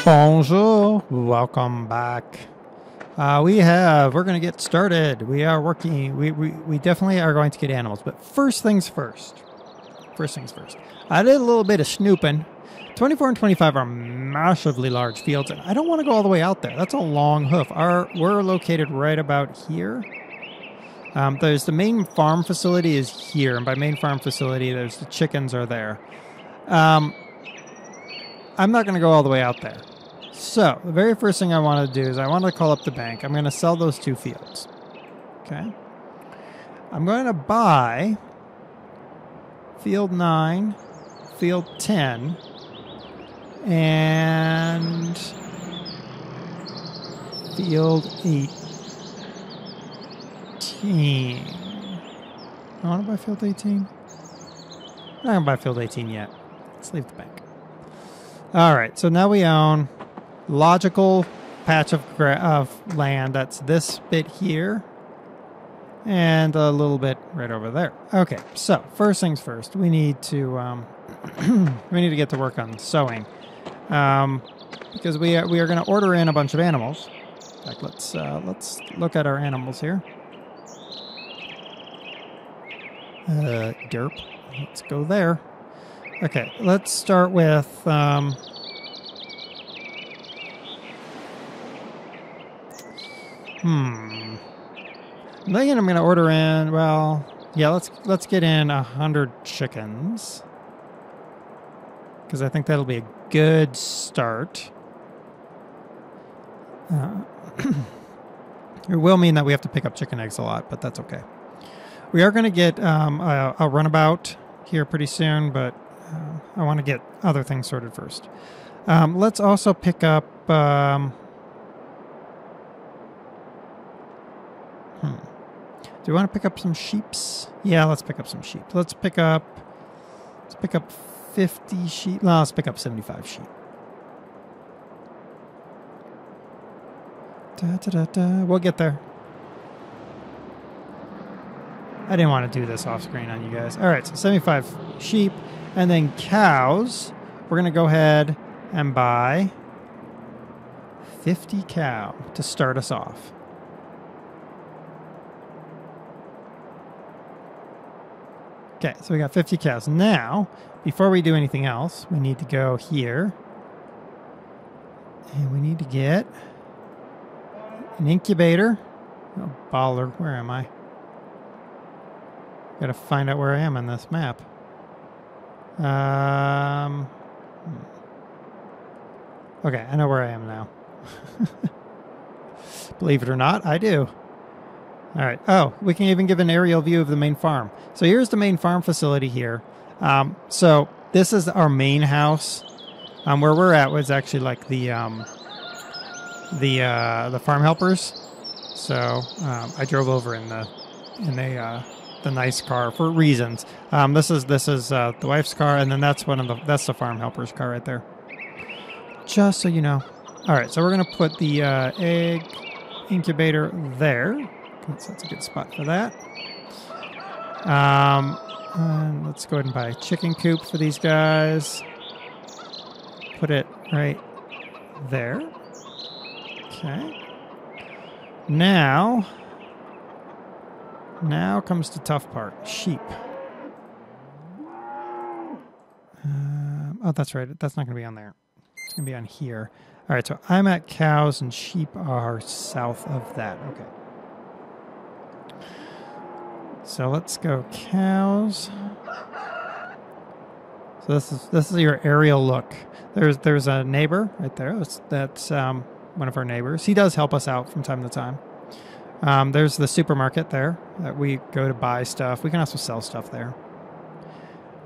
Bonjour, welcome back. We're going to get started. We are working, we definitely are going to get animals, but first things first. I did a little bit of snooping. 24 and 25 are massively large fields, and I don't want to go all the way out there. That's a long hoof. We're located right about here. There's the main farm facility is here, and by main farm facility, there's the chickens are there. I'm not going to go all the way out there. So, the very first thing I want to do is I want to call up the bank. I'm going to sell those 2 fields. Okay? I'm going to buy field 9, field 10, and field 18. I want to buy field 18? I'm not going to buy field 18 yet. Let's leave the bank. Alright, so now we own logical patch of land. That's this bit here and a little bit right over there. Okay, so first things first, we need to get to work on sowing, because we are going to order in a bunch of animals. In fact, let's look at our animals here. Derp. Let's go there. Okay, let's start with I'm thinking I'm going to order in, well, yeah, let's get in 100 chickens, because I think that'll be a good start. It will mean that we have to pick up chicken eggs a lot, but that's okay. We are going to get a runabout here pretty soon, but I want to get other things sorted first. Let's also pick up do we want to pick up some sheeps? Yeah, let's pick up some sheep. Let's pick up 50 sheep. No, let's pick up 75 sheep. We'll get there. I didn't want to do this off screen on you guys. All right, so 75 sheep, and then cows. We're going to go ahead and buy 50 cow to start us off. Okay, so we got 50 cows. Now, before we do anything else, we need to go here. And we need to get an incubator. Oh, baller, where am I? Got to find out where I am on this map. Okay, I know where I am now. Believe it or not, I do. All right. Oh, we can even give an aerial view of the main farm. So here's the main farm facility here. So this is our main house. Where we're at was actually like the farm helpers. So I drove over in the nice car for reasons. This is the wife's car, and then that's the farm helper's car right there. Just so you know. All right. So we're gonna put the egg incubator there. That's a good spot for that. And let's go ahead and buy a chicken coop for these guys. Put it right there. Okay. Now comes the tough part. Sheep. Oh, that's right. That's not going to be on there. It's going to be on here. All right, so I'm at cows, and sheep are south of that. Okay. So let's go cows. So this is your aerial look. There's a neighbor right there. That's one of our neighbors. He does help us out from time to time. There's the supermarket there that we go to buy stuff. We can also sell stuff there.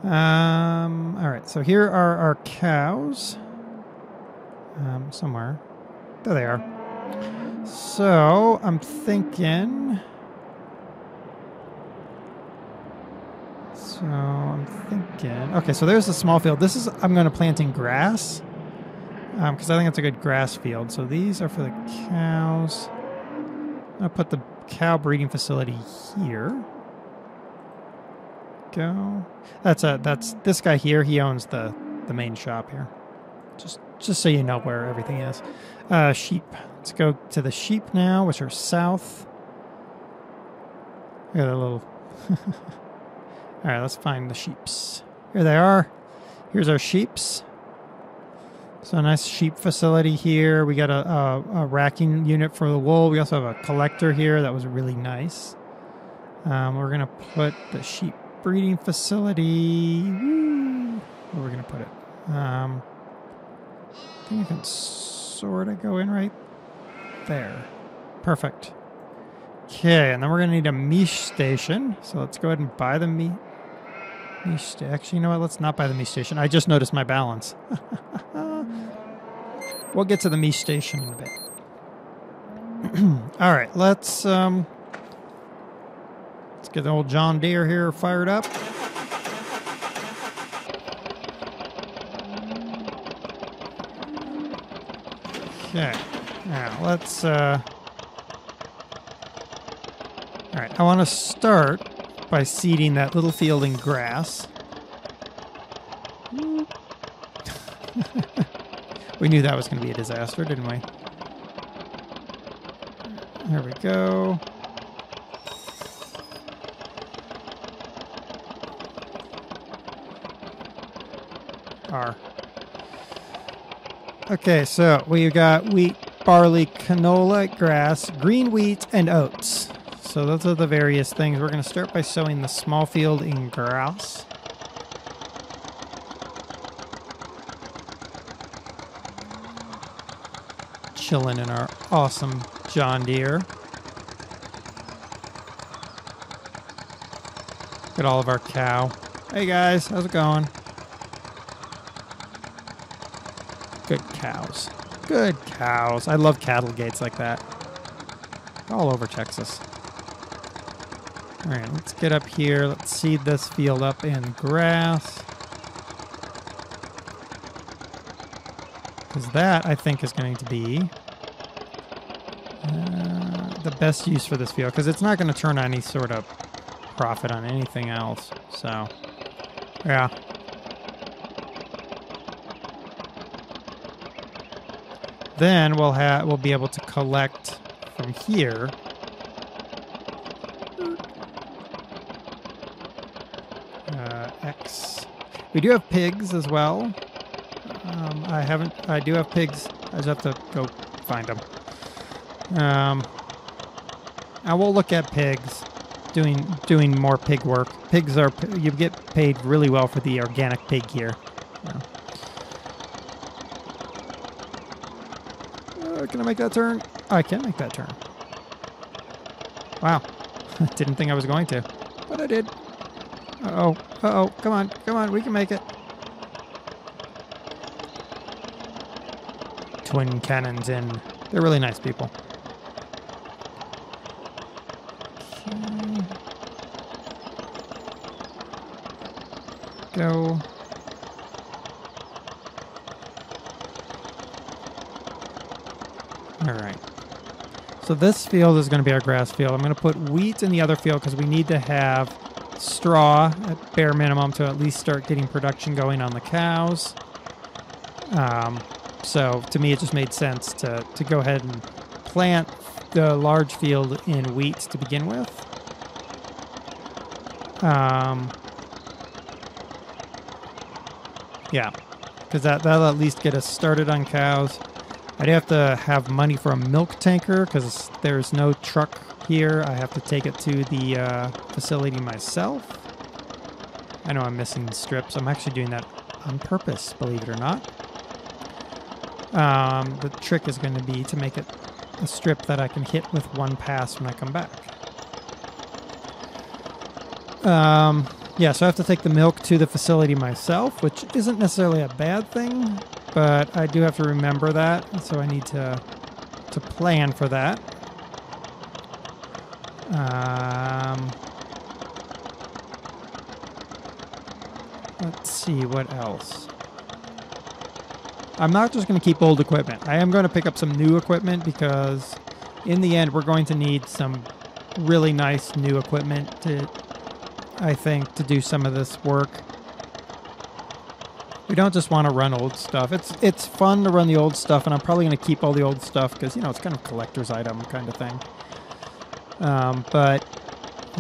All right, so here are our cows. Somewhere. There they are. So I'm thinking... Okay, so there's a small field. I'm going to plant in grass, because I think it's a good grass field. So these are for the cows. I'm going to put the cow breeding facility here. Go. That's this guy here. He owns the main shop here. Just just so you know where everything is. Sheep. Let's go to the sheep now, which are south. Look at that little... All right, let's find the sheeps. Here they are. Here's our sheeps. So a nice sheep facility here. We got a racking unit for the wool. We also have a collector here. That was really nice. We're going to put the sheep breeding facility. Woo, where we're going to put it? I think you can sort of go in right there. Perfect. Okay, and then we're going to need a meat station. So let's go ahead and buy the meat. Actually, you know what? Let's not buy the meat station. I just noticed my balance. We'll get to the meat station in a bit. All right, let's get the old John Deere here fired up. Okay, now let's. All right, I want to start by seeding that little field in grass. We knew that was going to be a disaster, didn't we? There we go. R. Okay, so we've got wheat, barley, canola, grass, green wheat, and oats. So those are the various things. We're going to start by sowing the small field in grass. Chilling in our awesome John Deere. Look at all of our cow. Hey guys, how's it going? Good cows. Good cows. I love cattle gates like that. All over Texas. All right, let's get up here. Let's seed this field up in grass. Because that, I think, is going to be the best use for this field. Because it's not going to turn any sort of profit on anything else. So, yeah. Then we'll be able to collect from here. X. We do have pigs as well. I do have pigs. I just have to go find them. And we'll look at pigs, doing more pig work. Pigs you get paid really well for the organic pig here. Yeah. Can I make that turn? Oh, I can make that turn. Wow. Didn't think I was going to, but I did. Uh-oh. Uh-oh. Come on. Come on. We can make it. Twin cannons in. They're really nice people. Okay. Go. All right. So this field is going to be our grass field. I'm going to put wheat in the other field because we need to have straw at bare minimum to at least start getting production going on the cows. So to me, it just made sense to go ahead and plant the large field in wheat to begin with. Yeah, because that'll at least get us started on cows. I do have to have money for a milk tanker because there's no truck here. I have to take it to the facility myself. I know I'm missing strips. I'm actually doing that on purpose, believe it or not. The trick is going to be to make it a strip that I can hit with one pass when I come back. Yeah, so I have to take the milk to the facility myself, which isn't necessarily a bad thing, but I do have to remember that, so I need to plan for that. Let's see, what else? I'm not just going to keep old equipment. I am going to pick up some new equipment because in the end, we're going to need some really nice new equipment to do some of this work. We don't just want to run old stuff. It's fun to run the old stuff, and I'm probably going to keep all the old stuff because, you know, it's kind of collector's item kind of thing. But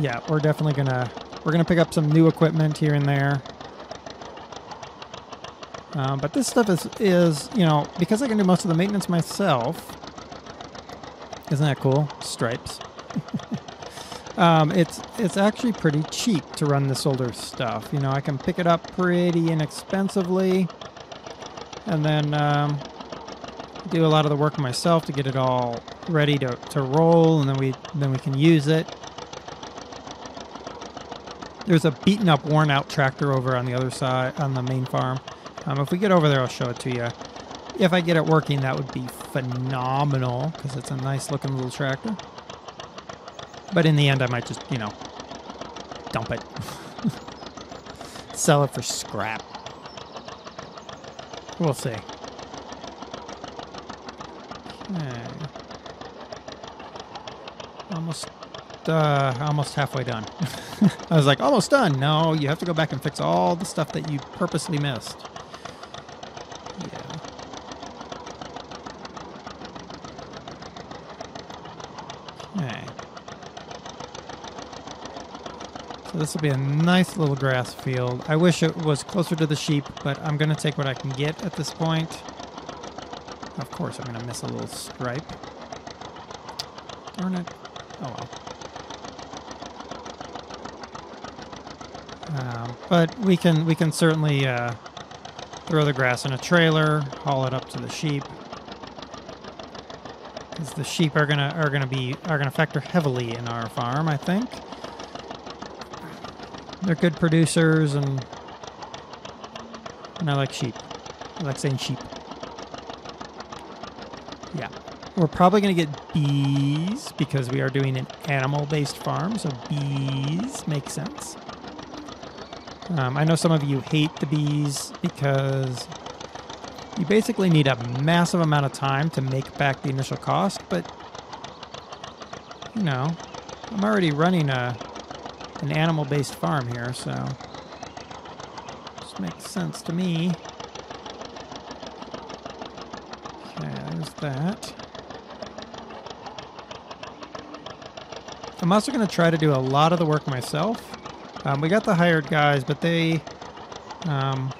yeah, we're definitely we're gonna pick up some new equipment here and there. But this stuff is, you know, because I can do most of the maintenance myself. Isn't that cool? Stripes. It's actually pretty cheap to run this older stuff. You know, I can pick it up pretty inexpensively, and then do a lot of the work myself to get it all ready to roll, and then we can use it. There's a beaten up, worn out tractor over on the other side on the main farm. If we get over there, I'll show it to you. If I get it working, that would be phenomenal because it's a nice looking little tractor. But in the end, I might just, you know, dump it. Sell it for scrap. We'll see. Okay. Almost halfway done. I was like, almost done. No, you have to go back and fix all the stuff that you purposely missed. Yeah. Okay. So this will be a nice little grass field. I wish it was closer to the sheep, but I'm going to take what I can get at this point. Of course, I'm going to miss a little stripe. Darn it. Oh well. But we can certainly throw the grass in a trailer, haul it up to the sheep. Because the sheep are gonna factor heavily in our farm, I think. They're good producers, and I like sheep. I like saying sheep. Yeah. We're probably going to get bees because we are doing an animal-based farm, so bees make sense. I know some of you hate the bees because you basically need a massive amount of time to make back the initial cost, but, you know, I'm already running an animal-based farm here, so this makes sense to me. Okay, there's that. I'm also going to try to do a lot of the work myself. We got the hired guys, but they're I'm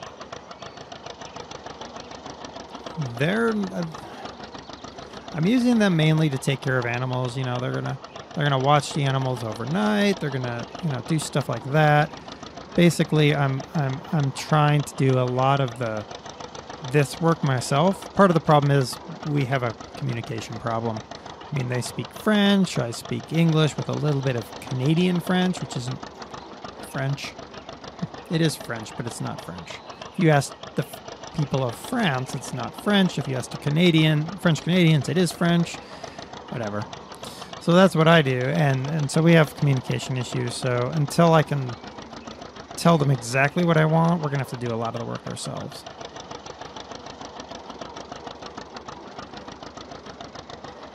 using them mainly to take care of animals. You know, they're gonna watch the animals overnight. They're gonna, you know, do stuff like that. Basically, I'm trying to do a lot of this work myself. Part of the problem is we have a communication problem. I mean, they speak French, I speak English with a little bit of Canadian French, which isn't French. It is French, but it's not French. If you ask the people of France, it's not French. If you ask the French Canadians, it is French. Whatever. So that's what I do, and so we have communication issues. So until I can tell them exactly what I want, we're going to have to do a lot of the work ourselves.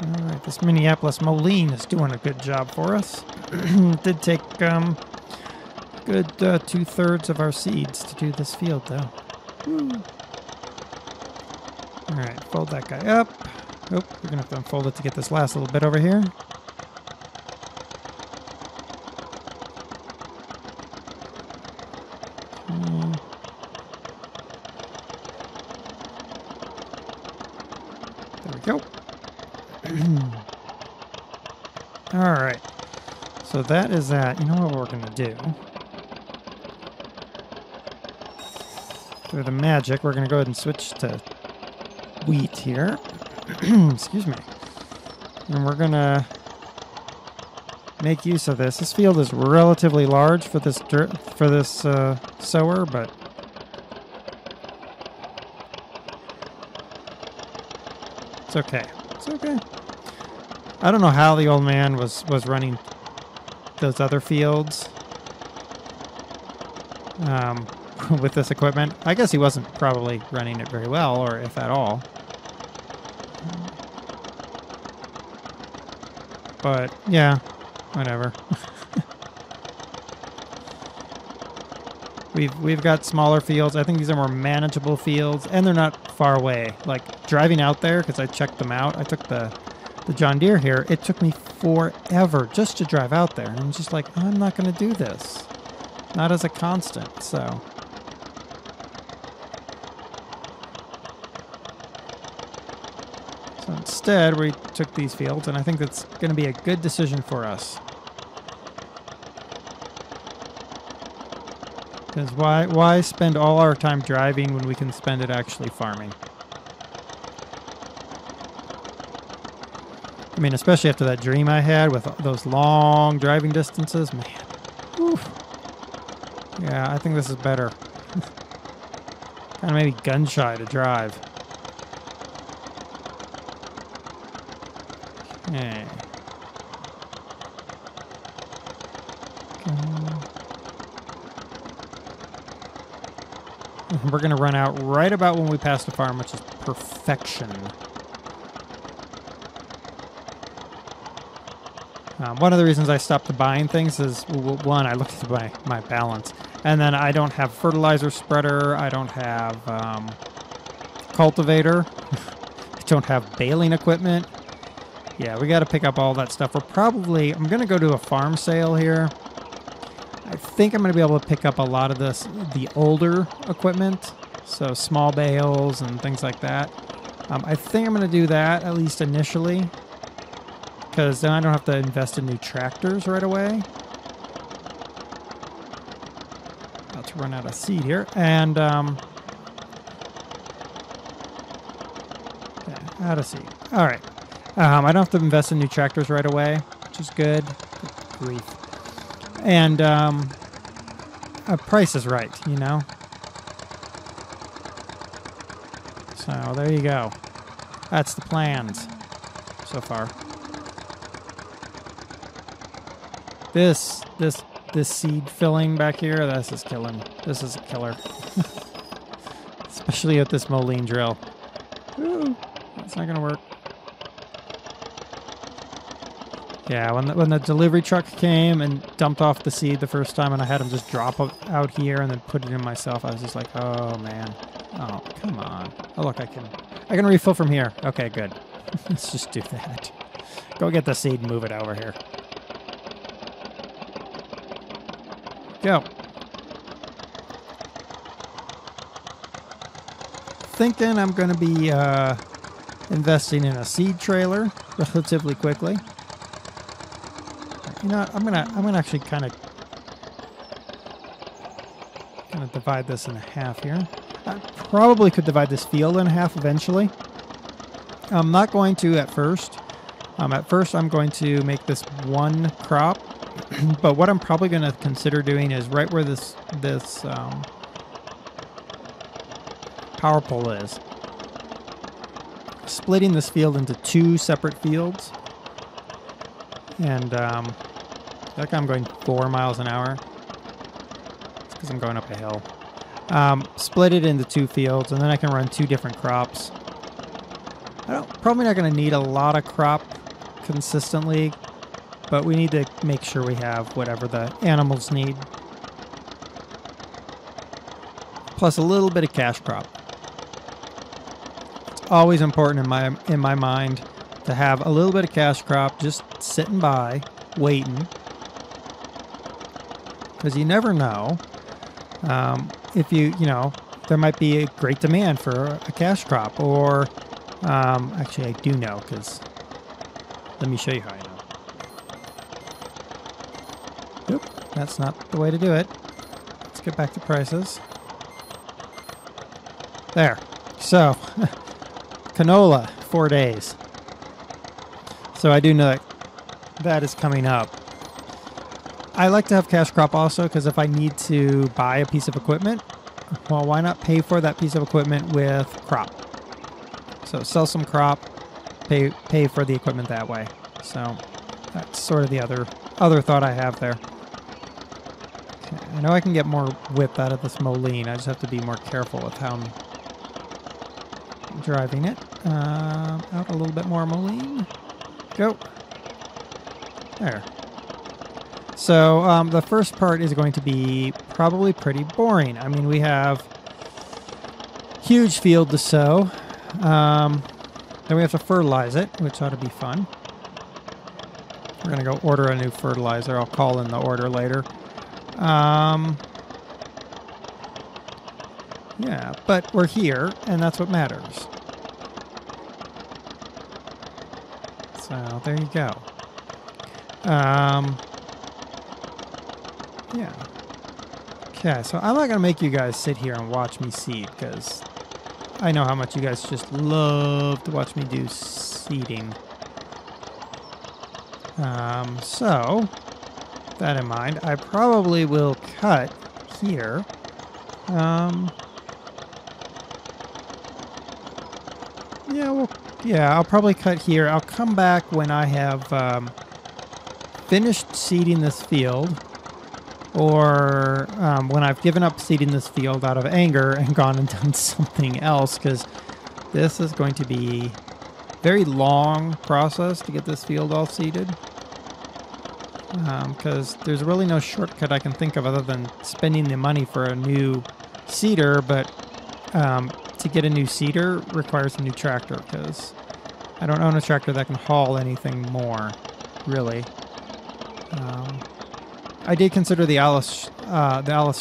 All right, this Minneapolis Moline is doing a good job for us. Did take good 2/3 of our seeds to do this field, though. Woo. All right, fold that guy up. Oh, we're gonna have to unfold it to get this last little bit over here. There we go. All right, so that is that. You know what we're gonna do? Through the magic, we're gonna go ahead and switch to wheat here. Excuse me. And we're gonna make use of this. This field is relatively large for this sower, but it's okay. It's okay. I don't know how the old man was running those other fields with this equipment. I guess he wasn't probably running it very well, or if at all. But yeah, whatever. We've got smaller fields. I think these are more manageable fields, and they're not far away. Like driving out there, because I checked them out. I took the John Deere here. It took me forever just to drive out there, and I'm just like, I'm not going to do this, not as a constant. So instead, we took these fields, and I think that's going to be a good decision for us. Because why spend all our time driving when we can spend it actually farming? I mean, especially after that dream I had with those long driving distances, man. Oof. Yeah, I think this is better. Kind of maybe gun shy to drive. Okay. We're going to run out right about when we pass the farm, which is perfection. One of the reasons I stopped buying things is, one, I looked at my balance. And then I don't have fertilizer spreader. I don't have cultivator. I don't have baling equipment. Yeah, we got to pick up all that stuff. I'm going to go to a farm sale here. I think I'm going to be able to pick up a lot of the older equipment, so small bales and things like that. I think I'm going to do that, at least initially, because then I don't have to invest in new tractors right away. About to run out of seed here, and yeah, out of seed. All right. I don't have to invest in new tractors right away, which is good. Good grief. And price is right, you know? So there you go. That's the plans so far. This seed filling back here, this is killing. This is a killer. Especially with this Moline drill. Ooh, that's not going to work. Yeah, when the delivery truck came and dumped off the seed the first time, and I had him just drop it out here and then put it in myself, I was just like, oh man, oh come on. Oh look, I can refill from here. Okay, good. Let's just do that. Go get the seed and move it over here. Go. Thinking I'm going to be investing in a seed trailer relatively quickly. You know what, I'm gonna actually kind of divide this in half here. I probably could divide this field in half eventually. I'm not going to at first. At first, I'm going to make this one crop. But what I'm probably going to consider doing is right where this power pole is, splitting this field into two separate fields. And like I'm going 4 miles an hour. It's because I'm going up a hill. Split it into two fields, and then I can run two different crops. Probably not going to need a lot of crop consistently, but we need to make sure we have whatever the animals need. Plus a little bit of cash crop. It's always important in my mind to have a little bit of cash crop just sitting by, waiting. Because you never know if there might be a great demand for a cash crop, or actually I do know, because let me show you how I know. Oop, that's not the way to do it. Let's get back to prices. There. So, canola, 4 days. So I do know that is coming up. I like to have cash crop also, because if I need to buy a piece of equipment, well, why not pay for that piece of equipment with crop? So sell some crop, pay for the equipment that way. So that's sort of the other thought I have there. Okay, I know I can get more width out of this Moline. I just have to be more careful with how I'm driving it. Out a little bit more Moline. Go. There. So the first part is going to be probably pretty boring. I mean, we have huge field to sow. Then we have to fertilize it, which ought to be fun. We're going to go order a new fertilizer. I'll call in the order later. Yeah, but we're here, and that's what matters. So there you go. Yeah. Okay, so I'm not going to make you guys sit here and watch me seed, because I know how much you guys just love to watch me do seeding. So, that in mind, I probably will cut here. I'll probably cut here. I'll come back when I have finished seeding this field, or when I've given up seeding this field out of anger and gone and done something else, because this is going to be a very long process to get this field all seeded. Because there's really no shortcut I can think of other than spending the money for a new seeder, but to get a new seeder requires a new tractor, because I don't own a tractor that can haul anything more, really. I did consider the Alice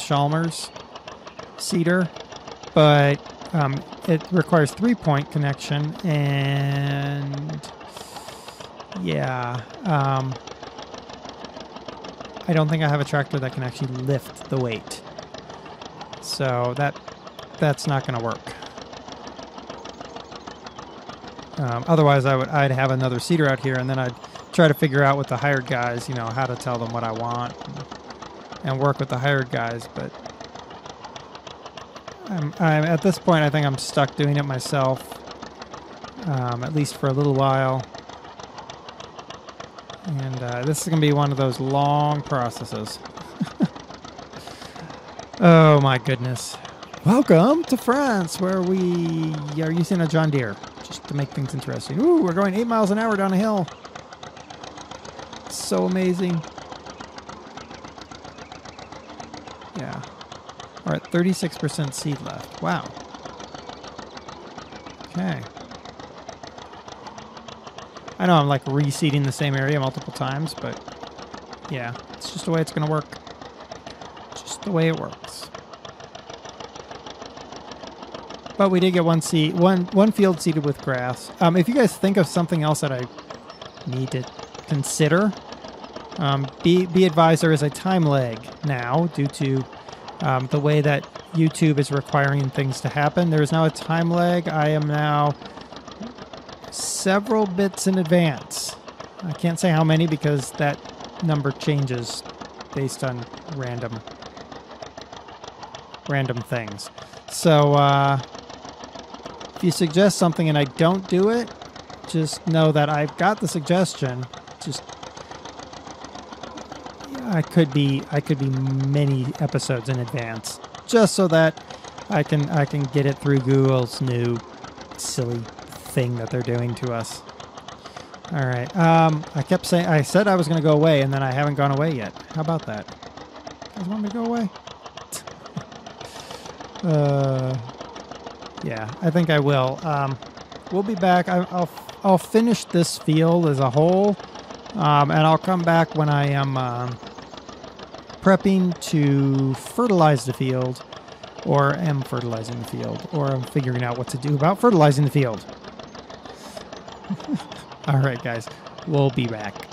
Chalmers seeder, but it requires 3-point connection, and yeah, I don't think I have a tractor that can actually lift the weight, so that's not going to work. Otherwise, I'd have another seeder out here, and then I'd try to figure out with the hired guys, you know, how to tell them what I want, and work with the hired guys. But I'm at this point, I think I'm stuck doing it myself, at least for a little while. And this is going to be one of those long processes. Oh my goodness. Welcome to France, where we are using a John Deere, just to make things interesting. Ooh, we're going 8 miles an hour down a hill. So amazing. Yeah. All right, 36% seed left. Wow. Okay. I know I'm like reseeding the same area multiple times, but yeah, it's just the way it's going to work. Just the way it works. But we did get one field seeded with grass. If you guys think of something else that I need to consider, be advised there is a time lag now due to the way that YouTube is requiring things to happen. There is now a time lag. I am now several bits in advance. I can't say how many because that number changes based on random things. So if you suggest something and I don't do it, just know that I've got the suggestion. Just I could be many episodes in advance, just so that I can get it through Google's new silly thing that they're doing to us. All right. I said I was going to go away, and then I haven't gone away yet. How about that? You guys want me to go away? Yeah, I think I will. We'll be back. I'll finish this field as a whole, and I'll come back when I am prepping to fertilize the field, or am fertilizing the field, or I'm figuring out what to do about fertilizing the field. All right, guys, we'll be back.